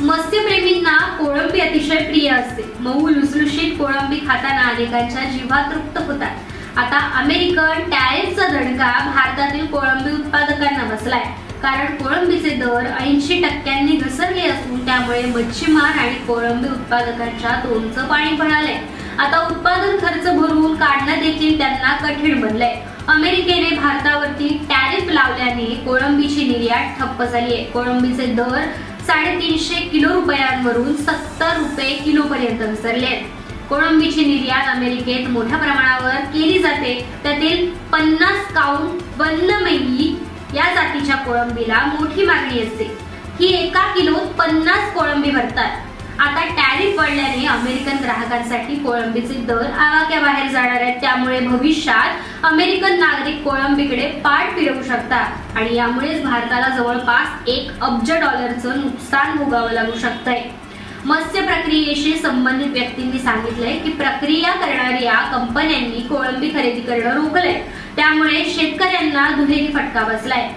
मत्स्यप्रेमींना कोळंबी अतिशय प्रिय असते। मऊ लुसलुशीत कोळंबी खाताना अनेकांच्या जिव्हात तृप्त होतात। आता अमेरिकन टॅरिफचा दणका भारतातील कोळंबी उत्पादकांना बसलाय, कारण कोळंबीचे दर 80% घसरले असून त्यामुळे मच्छीमार आणि कोळंबी उत्पादकांच्या तोंडचं पाणी पळालंय। आता उत्पादन खर्च भरून काढणं देखील त्यांना कठीण बनलंय। अमेरिकेने भारतावरती टॅरिफ लावल्याने कोळंबीची निर्यात ठप्प झाली आहे। कोळंबीचे दर 350 किलो रुपयांवरून 70 रुपये किलो पर्यंत घसरले आहेत। कोळंबीची निर्यात अमेरिकेत मोठ्या प्रमाणावर केली जाते। त्यातील 50 काउंट बन्नमेई या जातीच्या कोळंबीला मोठी मागणी असते। ही एका किलोत 50 कोळंबी भरतात। आता टॅरिफ वाढल्याने अमेरिकन ग्राहकांसाठी कोळंबीचे दर आवाक्याबाहेर जाणार आहेत। त्यामुळे भविष्यात अमेरिकन नागरिक कोळंबीकडे पाठ फिरवू शकतात आणि यामुळेच भारताला जवळपास 1 अब्ज डॉलरचं नुकसान भोगावं लागू शकतंय। मत्स्य प्रक्रियेशी संबंधित व्यक्तींनी सांगितलंय की प्रक्रिया करणाऱ्या कंपन्यांनी कोळंबी खरेदी करणं रोखलंय। त्यामुळे शेतकऱ्यांना दुहेरी फटका बसलाय।